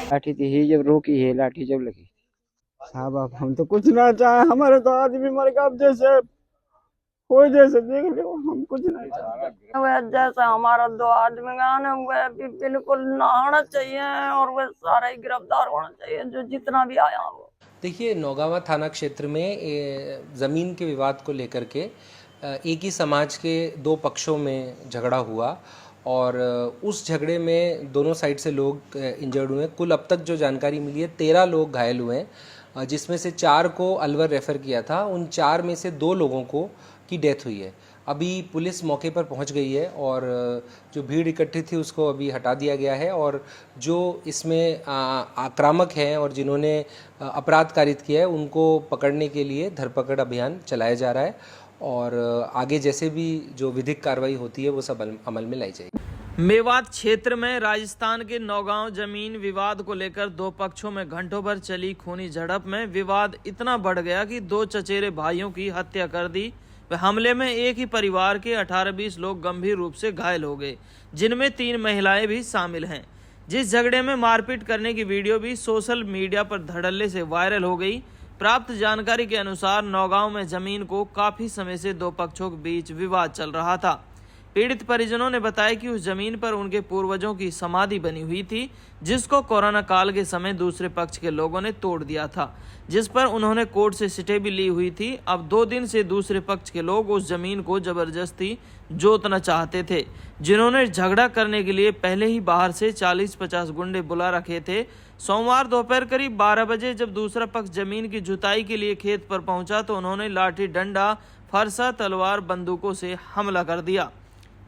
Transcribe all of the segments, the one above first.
लाठी थी ही जब रोकी है, लाठी जब लगी। हाँ बाप, हम तो कुछ ना चाहे, हमारे तो आदमी मर गया, अब जैसे कोई जैसे देख लो, हम कुछ नहीं चाहते। वह जैसा हमारा दो आदमी का ना, वह भी बिल्कुल नहाना चाहिए और वह सारा ही गिरफ्तार होना चाहिए, जो जितना भी आया हो। देखिए, नौगावा थाना क्षेत्र में ज़मीन के विवाद को लेकर के एक ही समाज के दो पक्षों में झगड़ा हुआ और उस झगड़े में दोनों साइड से लोग इंजर्ड हुए। कुल अब तक जो जानकारी मिली है 13 लोग घायल हुए हैं, जिसमें से 4 को अलवर रेफ़र किया था। उन 4 में से 2 लोगों को की डेथ हुई है। अभी पुलिस मौके पर पहुंच गई है और जो भीड़ इकट्ठी थी उसको अभी हटा दिया गया है और जो इसमें आक्रामक हैं और जिन्होंने अपराध कारित किया है उनको पकड़ने के लिए धरपकड़ अभियान चलाया जा रहा है और आगे जैसे भी जो विधिक कार्रवाई होती है वो सब अमल में लाई जाएगी। मेवात क्षेत्र में राजस्थान के नौगांव जमीन विवाद को लेकर दो पक्षों में घंटों भर चली खूनी झड़प में विवाद इतना बढ़ गया कि दो चचेरे भाइयों की हत्या कर दी। व हमले में एक ही परिवार के 18-20 लोग गंभीर रूप से घायल हो गए, जिनमें 3 महिलाएं भी शामिल हैं। जिस झगड़े में मारपीट करने की वीडियो भी सोशल मीडिया पर धड़ल्ले से वायरल हो गई। प्राप्त जानकारी के अनुसार नौगांव में जमीन को काफी समय से दो पक्षों के बीच विवाद चल रहा था। पीड़ित परिजनों ने बताया कि उस जमीन पर उनके पूर्वजों की समाधि बनी हुई थी, जिसको कोरोना काल के समय दूसरे पक्ष के लोगों ने तोड़ दिया था, जिस पर उन्होंने कोर्ट से स्टे भी ली हुई थी। अब 2 दिन से दूसरे पक्ष के लोग उस जमीन को जबरदस्ती जोतना चाहते थे, जिन्होंने झगड़ा करने के लिए पहले ही बाहर से 40-50 गुंडे बुला रखे थे। सोमवार दोपहर करीब 12 बजे जब दूसरा पक्ष जमीन की जुताई के लिए खेत पर पहुंचा तो उन्होंने लाठी, डंडा, फरसा, तलवार, बंदूकों से हमला कर दिया,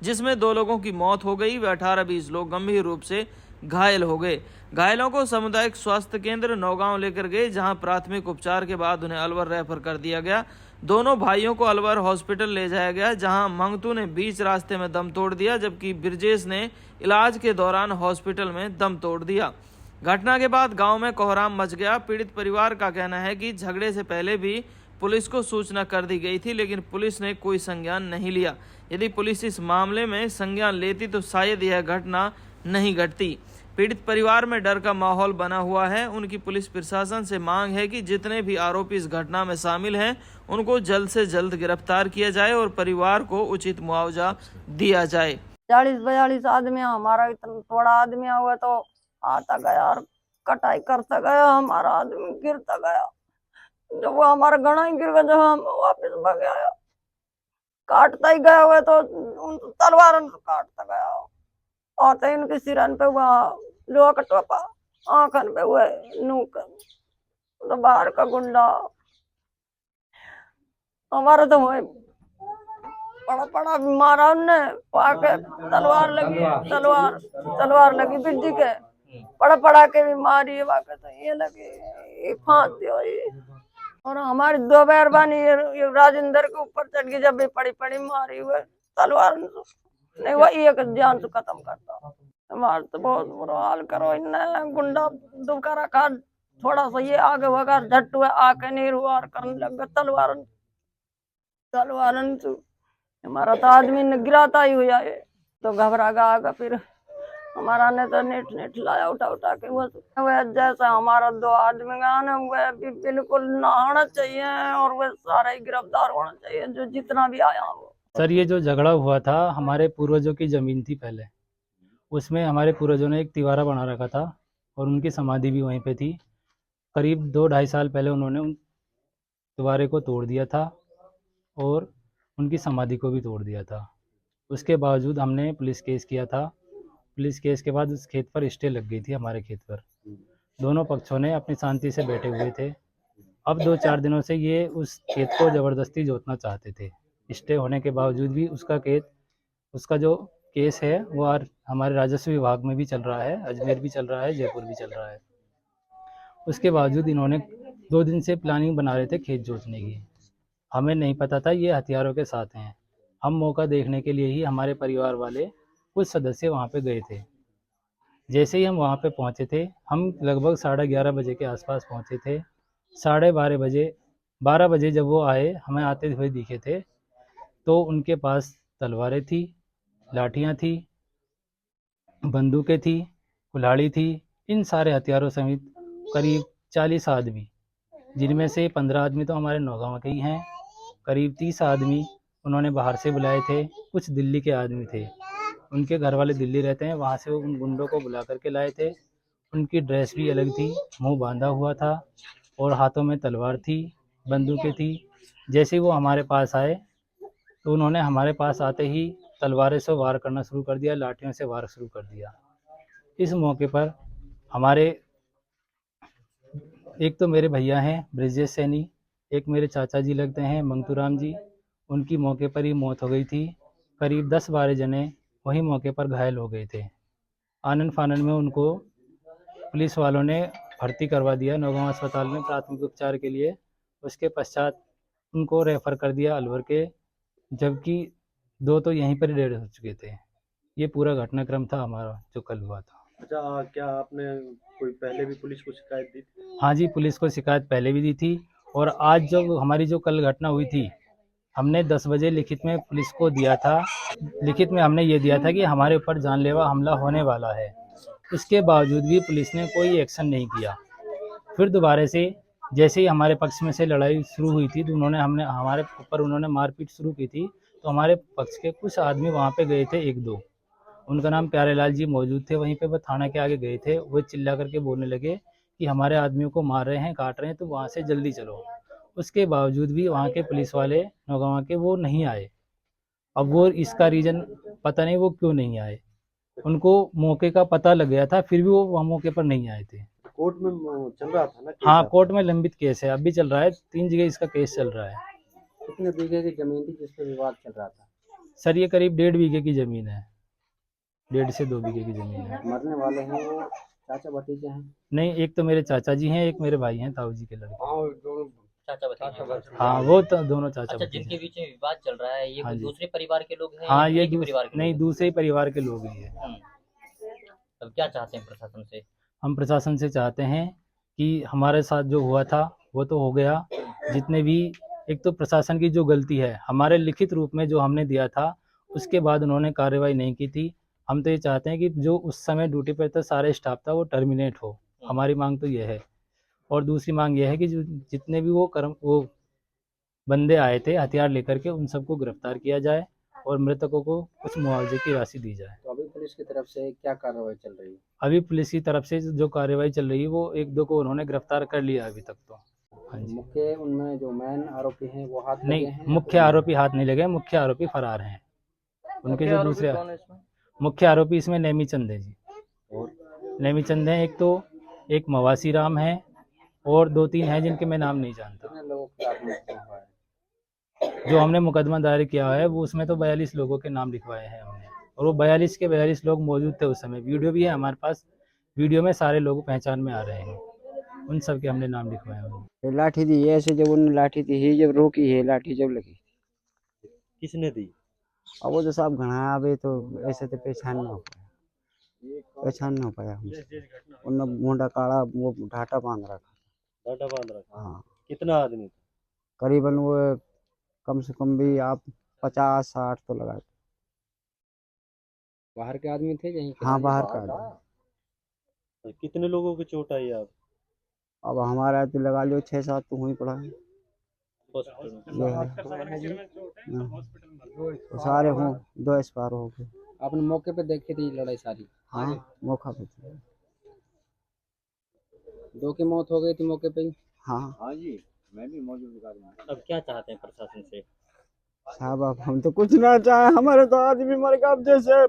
जिसमें 2 लोगों की मौत हो गई व 18-20 लोग गंभीर रूप से घायल हो गए। घायलों को सामुदायिक स्वास्थ्य केंद्र नौगांव लेकर गए, जहां प्राथमिक उपचार के बाद उन्हें अलवर रेफर कर दिया गया। दोनों भाइयों को अलवर हॉस्पिटल ले जाया गया, जहां मंगतू ने बीच रास्ते में दम तोड़ दिया, जबकि ब्रजेश ने इलाज के दौरान हॉस्पिटल में दम तोड़ दिया। घटना के बाद गांव में कोहराम मच गया। पीड़ित परिवार का कहना है कि झगड़े से पहले भी पुलिस को सूचना कर दी गई थी, लेकिन पुलिस ने कोई संज्ञान नहीं लिया। यदि पुलिस इस मामले में संज्ञान लेती तो शायद यह घटना नहीं घटती। पीड़ित परिवार में डर का माहौल बना हुआ है। उनकी पुलिस प्रशासन से मांग है कि जितने भी आरोपी इस घटना में शामिल हैं उनको जल्द से जल्द गिरफ्तार किया जाए और परिवार को उचित मुआवजा दिया जाए। 40-42 आदमी, हमारा इतना थोड़ा आदमी हुआ तो आता गया और कटाई करता गया, हमारा आदमी गिरता गया। जब वो हमारा गणा ही गिर गया, जब हम वापिस भाग आया, काटता ही गया हुआ तो उन तलवार से काटता गया और तो इनके सिरन पे हुआ लोहा का टोपा, आंखन पे हुआ नूक, तो बाहर का गुंडा हमारा तो हुआ बड़ा बड़ा मारा उनने आके, तलवार लगी बिजली के, पड़ा के भी मारी वाके, तो ये लगी फांसी हुई। और हमारी 2 मेहरबानी ये राजेंद्र के ऊपर चढ़ गई, जब भी पड़ी पड़ी मारी हुए तलवार नहीं, वो एक जान से खत्म करता। हमारे तो बहुत बुरा हाल करो, इन्हें गुंडा दुबका रखा, थोड़ा सा ये आगे वगैरह झट हुआ आके नहीं हुआ करने लगा तलवारन से। हमारा तो आदमी ने गिराता ही हुआ है, तो घबरा गया। फिर हमारा ने तो नेट लाया उठा के, वो जैसा हमारा 2 आदमी का ना, वह भी बिल्कुल नहाना चाहिए और वह सारा ही गिरफ्तार होना चाहिए, जो जितना भी आया हो। सर, ये जो झगड़ा हुआ था हमारे पूर्वजों की ज़मीन थी पहले, उसमें हमारे पूर्वजों ने एक तिवारा बना रखा था और उनकी समाधि भी वहीं पे थी। करीब 2-2.5 साल पहले उन्होंने उन तिवारे को तोड़ दिया था और उनकी समाधि को भी तोड़ दिया था। उसके बावजूद हमने पुलिस केस किया था। पुलिस केस के बाद उस खेत पर स्टे लग गई थी, हमारे खेत पर। दोनों पक्षों ने अपनी शांति से बैठे हुए थे। अब 2-4 दिनों से ये उस खेत को ज़बरदस्ती जोतना चाहते थे। स्टे होने के बावजूद भी उसका जो केस है वो हमारे राजस्व विभाग में भी चल रहा है, अजमेर भी चल रहा है, जयपुर भी चल रहा है। उसके बावजूद इन्होंने 2 दिन से प्लानिंग बना रहे थे खेत जोतने की। हमें नहीं पता था ये हथियारों के साथ हैं। हम मौका देखने के लिए ही हमारे परिवार वाले कुछ सदस्य वहाँ पे गए थे। जैसे ही हम वहाँ पे पहुँचे थे, हम लगभग 11:30 बजे के आसपास पहुँचे थे। 12:30 बजे जब वो आए, हमें आते हुए दिखे थे, तो उनके पास तलवारें थी, लाठियाँ थी, बंदूकें थी, कुल्हाड़ी थी, इन सारे हथियारों समेत करीब 40 आदमी, जिनमें से 15 आदमी तो हमारे नौगांव के ही हैं, करीब 30 आदमी उन्होंने बाहर से बुलाए थे, कुछ दिल्ली के आदमी थे, उनके घर वाले दिल्ली रहते हैं, वहाँ से वो उन गुंडों को बुला करके लाए थे। उनकी ड्रेस भी अलग थी, मुंह बांधा हुआ था और हाथों में तलवार थी, बंदूकें थी। जैसे ही वो हमारे पास आए तो उन्होंने हमारे पास आते ही तलवारें से वार करना शुरू कर दिया, लाठियों से वार शुरू कर दिया। इस मौके पर हमारे एक तो मेरे भैया हैं ब्रिजेश सैनी, एक मेरे चाचा जी लगते हैं मंगतूराम जी, उनकी मौके पर ही मौत हो गई थी। करीब 10-12 जने वहीं मौके पर घायल हो गए थे। आनन फानन में उनको पुलिस वालों ने भर्ती करवा दिया नौगांव अस्पताल में प्राथमिक उपचार के लिए। उसके पश्चात उनको रेफर कर दिया अलवर के, जबकि 2 तो यहीं पर ही डेड हो चुके थे। ये पूरा घटनाक्रम था हमारा जो कल हुआ था। अच्छा, क्या आपने कोई पहले भी पुलिस को शिकायत दी थी? हाँ जी, पुलिस को शिकायत पहले भी दी थी और आज जो हमारी जो कल घटना हुई थी, हमने 10 बजे लिखित में पुलिस को दिया था। लिखित में हमने ये दिया था कि हमारे ऊपर जानलेवा हमला होने वाला है। उसके बावजूद भी पुलिस ने कोई एक्शन नहीं किया। फिर दोबारा से जैसे ही हमारे पक्ष में से लड़ाई शुरू हुई थी तो हमारे ऊपर उन्होंने मारपीट शुरू की थी। तो हमारे पक्ष के कुछ आदमी वहाँ पे गए थे, 1-2, उनका नाम प्यारेलाल जी मौजूद थे वहीं पे, वो थाना के आगे गए थे। वो चिल्ला करके बोलने लगे कि हमारे आदमियों को मार रहे हैं, काट रहे हैं, तो वहाँ से जल्दी चलो। उसके बावजूद भी वहाँ के पुलिस वाले नौगांव के वो नहीं आए। अब वो इसका रीज़न पता नहीं वो क्यों नहीं आए। उनको मौके का पता लग गया था, फिर भी वो वहाँ मौके पर नहीं आए थे। कोर्ट में चल रहा था ना केस हाँ, आपका? कोर्ट में लंबित केस है, अभी चल रहा है, 3 जगह इसका केस चल रहा है। कितने बीघे की जमीन थी जिस पे विवाद चल रहा था? सर ये करीब 1.5 बीघे की ज़मीन है, 1.5 से 2 बीघे की ज़मीन है। मरने वाले हैं वो चाचा भतीजे हैं? नहीं, एक तो मेरे चाचा जी हैं, एक मेरे भाई हैं, ताऊ जी के लड़के। दोनों चाचा भतीजे। हाँ, वो तो दोनों चाचा अच्छा, भतीजे जिनके हैं। बीच में विवाद चल रहा है, ये हाँ कोई जी। दूसरे परिवार के लोग हैं हाँ, या ये एक ही परिवार के नहीं, लोग दूसरे ही परिवार के लोग ही हैं। हैं? अब क्या चाहते हैं प्रशासन से? हम प्रशासन से चाहते हैं कि हमारे साथ जो हुआ था वो तो हो गया। जितने भी, एक तो प्रशासन की जो गलती है, हमारे लिखित रूप में जो हमने दिया था उसके बाद उन्होंने कार्रवाई नहीं की थी। हम तो ये चाहते हैं कि जो उस समय ड्यूटी पर था सारे स्टाफ था वो टर्मिनेट हो। हमारी मांग तो ये है। और दूसरी मांग ये है कि जो जितने भी वो बंदे आए थे हथियार लेकर के, उन सबको गिरफ्तार किया जाए और मृतकों को कुछ मुआवजे की राशि दी जाए। तो अभी पुलिस की तरफ से क्या कार्रवाई चल रही है? अभी पुलिस की तरफ से जो कार्रवाई चल रही है वो 1-2 को उन्होंने गिरफ्तार कर लिया अभी तक तो। हाँ जी। मुख्य उनमें जो मेन आरोपी हैं वो हाथ लगे नहीं, हैं? मुख्य आरोपी हाथ नहीं लगे, मुख्य आरोपी फरार हैं। उनके जो दूसरे कौन है इसमें? मुख्य आरोपी इसमें नेमी चंद है जी। और नेमी चंद है एक तो, एक मवासी राम है और 2-3 हैं जिनके मैं नाम नहीं जानता। कितने लोगों के खिलाफ मुकदमा हुआ है? जो हमने मुकदमा दायर किया है वो उसमें तो 42 लोगों के नाम लिखवाए हैं हमने, और वो 42 के 42 लोग मौजूद थे उस समय। वीडियो भी है हमारे पास, वीडियो में सारे लोग पहचान में आ रहे हैं, उन सब के हमने नाम लिखवाए हैं। ये लाठी दी ऐसे, जब उन्होंने लाठी थी ही जब रोकी है, लाठी जब लगी। किसने दी? अब वो तो साहब घना अभी तो ऐसे तो पहचान ना हो पाया हमसे। उन्होंने मुंडा काला, वो ढाटा बांध रखा। डाटा बांध रखा? हाँ, कितना आदमी था? करीबन वो कम से कम भी आप 50-60 तो लगा। बाहर के आदमी थे यहीं के? हाँ, बाहर का आदमी। तो कितने लोगों की चोट आई आप? अब हमारा तो लगा लो 6-7 तो वहीं पड़ा है। हॉस्पिटल ये है। हाँ, तो सारे हों 2 एक्सपायर हो गए। आपने मौके पे देखी थी लड़ाई सारी? हाँ, मौका पे थे। 2 की मौत हो गई थी मौके पे ही? हाँ हाँ जी, मैं भी मौजूद था। अब क्या चाहते हैं प्रशासन से? साहब, अब हम तो कुछ ना चाहे, हमारे तो आदमी मर गया। अब जैसे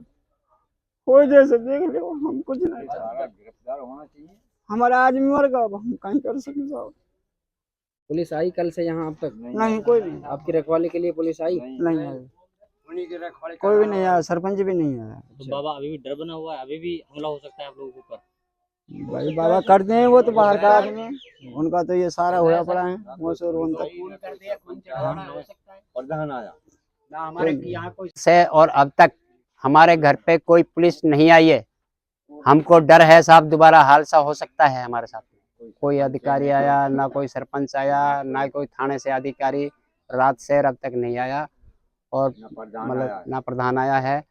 कोई जैसे देख लो, हम कुछ नहीं चाहे। गिरफ्तार होना चाहिए। हमारा आदमी मर गया, अब हम कहीं कर सकते साहब। पुलिस आई कल से यहाँ अब तक? नहीं, कोई नहीं। आपकी रखवाली के लिए पुलिस आई? नहीं आया, कोई भी नहीं आया, सरपंच भी नहीं आया। तो बाबा अभी भी डर बना हुआ है, अभी भी हमला हो सकता है आप लोगों के ऊपर? भाई बाबा करते हैं, वो तो बाहर का आदमी, उनका तो ये सारा होया पड़ा है मोसर उन तक। प्रधान आया से, और अब तक हमारे घर पे कोई पुलिस नहीं आई है। हमको डर है साहब दोबारा हादसा हो सकता है हमारे साथ में। कोई अधिकारी आया ना, कोई सरपंच आया ना, कोई थाने से अधिकारी रात से अब तक नहीं आया, और मतलब ना प्रधान आया है।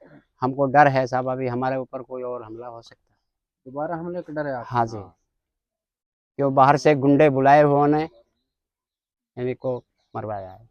हमको डर है साहब अभी हमारे ऊपर कोई और हमला हो सकता है। दोबारा हमले का डर है आपको? हाँ जी, जो बाहर से गुंडे बुलाए हुए ने इन्हीं को मरवाया है।